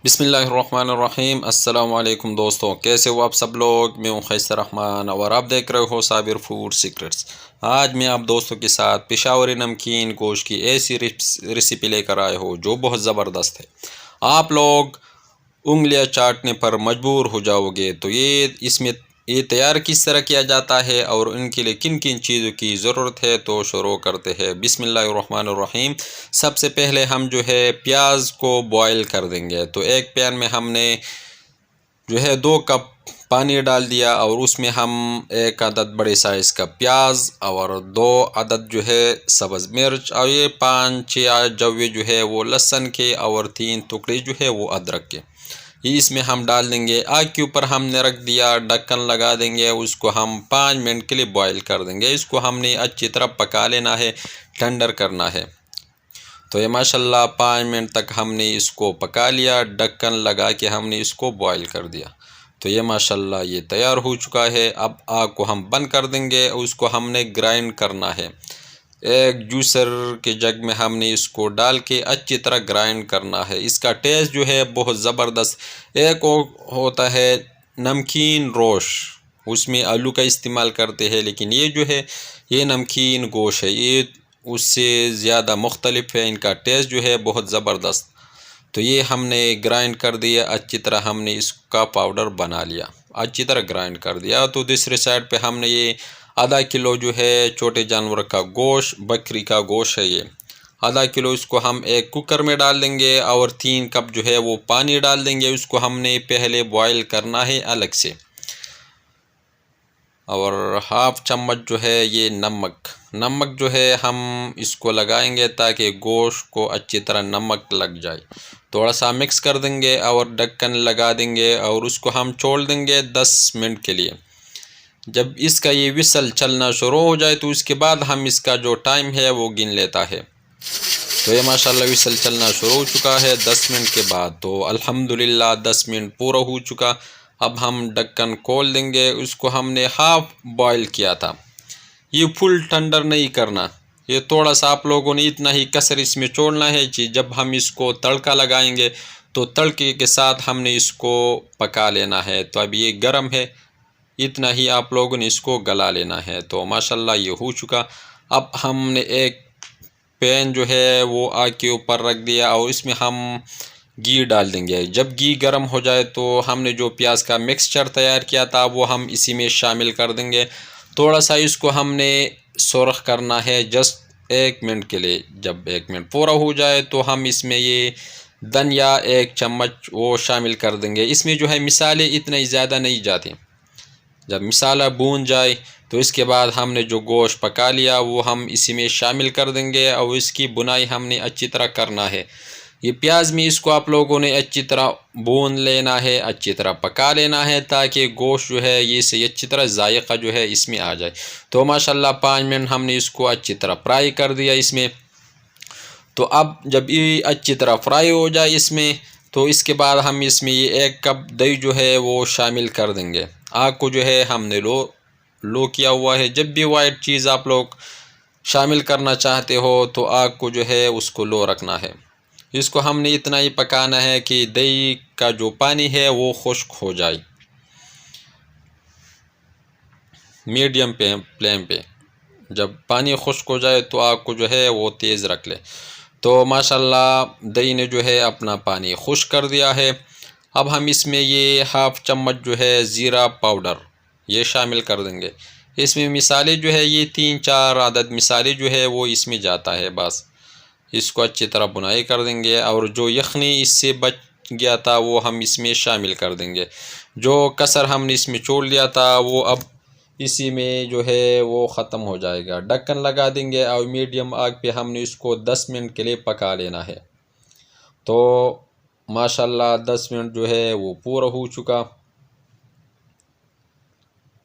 बिस्मिल्लाहिर्रहमानिर्रहीम। अस्सलाम वालेकुम दोस्तों, कैसे हो आप सब लोग। मैं हूं खैसर रहमान और आप देख रहे हो साबिर फूड सीक्रेट्स। आज मैं आप दोस्तों के साथ पेशावरी नमकीन गोश्त की ऐसी रेसिपी लेकर आए हो जो बहुत ज़बरदस्त है। आप लोग उंगलियां चाटने पर मजबूर हो जाओगे। तो ये तैयार किस तरह किया जाता है और उनके लिए किन किन चीज़ों की ज़रूरत है, तो शुरू करते हैं। बिस्मिल्लाहिर्रहमानिर्रहीम। सबसे पहले हम जो है प्याज को बॉईल कर देंगे। तो एक पैन में हमने जो है 2 कप पानी डाल दिया और उसमें हम 1 अदद बड़े साइज़ का प्याज और 2 अदद जो है सब्ज़ मिर्च और ये 5-6 जवे जो है वो लहसुन के और 3 टुकड़े जो है वो अदरक के, ये इसमें हम डाल देंगे। आग के ऊपर हमने रख दिया, ढक्कन लगा देंगे, उसको हम 5 मिनट के लिए बॉईल कर देंगे। इसको हमने अच्छी तरह पका लेना है, ठंडर करना है। तो ये माशाल्लाह 5 मिनट तक हमने इसको पका लिया, ढक्कन लगा के हमने इसको बॉईल कर दिया। तो ये माशाल्लाह ये तैयार हो चुका है। अब आग को हम बंद कर देंगे। उसको हमने ग्राइंड करना है। एक जूसर के जग में हमने इसको डाल के अच्छी तरह ग्राइंड करना है। इसका टेस्ट जो है बहुत ज़बरदस्त। एक और होता है नमकीन रोश, उसमें आलू का इस्तेमाल करते हैं, लेकिन ये जो है ये नमकीन गोश्त है, ये उससे ज़्यादा मुख्तलिफ है। इनका टेस्ट जो है बहुत ज़बरदस्त। तो ये हमने ग्राइंड कर दिया अच्छी तरह, हमने इसका पाउडर बना लिया, अच्छी तरह ग्राइंड कर दिया। तो दूसरे साइड पे हमने ये आधा किलो जो है छोटे जानवर का गोश्त, बकरी का गोश्त है ये आधा किलो, इसको हम एक कुकर में डाल देंगे और 3 कप जो है वो पानी डाल देंगे। उसको हमने पहले बॉईल करना है अलग से। और हाफ चम्मच जो है ये नमक जो है हम इसको लगाएंगे ताकि गोश्त को अच्छी तरह नमक लग जाए। थोड़ा सा मिक्स कर देंगे और ढक्कन लगा देंगे और उसको हम छोड़ देंगे 10 मिनट के लिए। जब इसका ये विसल चलना शुरू हो जाए तो उसके बाद हम इसका जो टाइम है वो गिन लेता है। तो ये माशाल्लाह विसल चलना शुरू हो चुका है 10 मिनट के बाद। तो अल्हम्दुलिल्लाह 10 मिनट पूरा हो चुका। अब हम ढक्कन खोल देंगे। उसको हमने हाफ बॉईल किया था, ये फुल ठंडर नहीं करना। ये थोड़ा सा आप लोगों ने इतना ही कसर इसमें छोड़ना है कि जब हम इसको तड़का लगाएंगे तो तड़के के साथ हमने इसको पका लेना है। तो अब ये गर्म है, इतना ही आप लोगों ने इसको गला लेना है। तो माशाल्लाह ये हो चुका। अब हमने एक पैन जो है वो आग के ऊपर रख दिया और इसमें हम घी डाल देंगे। जब घी गर्म हो जाए तो हमने जो प्याज का मिक्सचर तैयार किया था वो हम इसी में शामिल कर देंगे। थोड़ा सा इसको हमने सुरख करना है जस्ट 1 मिनट के लिए। जब 1 मिनट पूरा हो जाए तो हम इसमें ये धनिया 1 चम्मच वो शामिल कर देंगे। इसमें जो है मिसाले इतने ज़्यादा नहीं जाती। जब मिसाला भून जाए तो इसके बाद हमने जो गोश्त पका लिया वो हम इसी में शामिल कर देंगे और इसकी बुनाई हमने अच्छी तरह करना है। ये प्याज में इसको आप लोगों ने अच्छी तरह भून लेना है, अच्छी तरह पका लेना है ताकि गोश्त जो है ये से अच्छी तरह जायका जो है इसमें आ जाए। तो माशाल्लाह 5 मिनट हमने इसको अच्छी तरह फ्राई कर दिया इसमें। तो अब जब ये अच्छी तरह फ्राई हो जाए इसमें, तो इसके बाद हम इसमें ये 1 कप दही जो है वो शामिल कर देंगे। आग को जो है हमने लो किया हुआ है। जब भी वाइट चीज़ आप लोग शामिल करना चाहते हो तो आग को जो है उसको लो रखना है। इसको हमने इतना ही पकाना है कि दही का जो पानी है वो खुश्क हो जाए। मीडियम फ्लेम पे जब पानी खुश्क हो जाए तो आग को जो है वो तेज़ रख ले। तो माशाल्लाह दही ने जो है अपना पानी खुश्क कर दिया है। अब हम इसमें ये हाफ चम्मच जो है ज़ीरा पाउडर ये शामिल कर देंगे। इसमें मिसाले जो है ये 3-4 अदद मिसाले जो है वो इसमें जाता है। बस इसको अच्छी तरह बुनाई कर देंगे और जो यखनी इससे बच गया था वो हम इसमें शामिल कर देंगे। जो कसर हमने इसमें छोड़ लिया था वो अब इसी में जो है वो ख़त्म हो जाएगा। ढक्कन लगा देंगे और मीडियम आग पे हमने इसको 10 मिनट के लिए पका लेना है। तो माशाल्लाह 10 मिनट जो है वो पूरा हो चुका।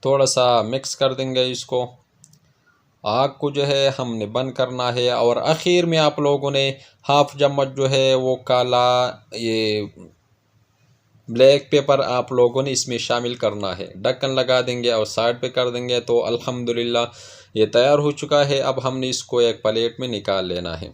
थोड़ा सा मिक्स कर देंगे इसको। आग को जो है हमने बंद करना है और आखिर में आप लोगों ने हाफ चम्मच जो है वो काला ये ब्लैक पेपर आप लोगों ने इसमें शामिल करना है। ढक्कन लगा देंगे और साइड पे कर देंगे। तो अल्हम्दुलिल्लाह ये तैयार हो चुका है। अब हमने इसको एक प्लेट में निकाल लेना है।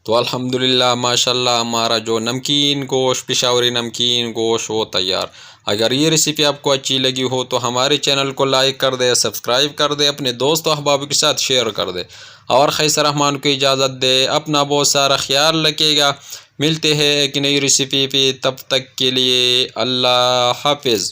तो अल्हम्दुलिल्लाह माशाल्लाह हमारा जो नमकीन गोश्त, पेशावरी नमकीन गोश्त वो तैयार। अगर ये रेसिपी आपको अच्छी लगी हो तो हमारे चैनल को लाइक कर दे, सब्सक्राइब कर दे, अपने दोस्तों अहबाब के साथ शेयर कर दे और खैसर रहमान को इजाज़त दे। अपना बहुत सारा ख्याल रखिएगा। मिलते हैं एक नई रेसिपी पे, तब तक के लिए अल्लाह हाफिज़।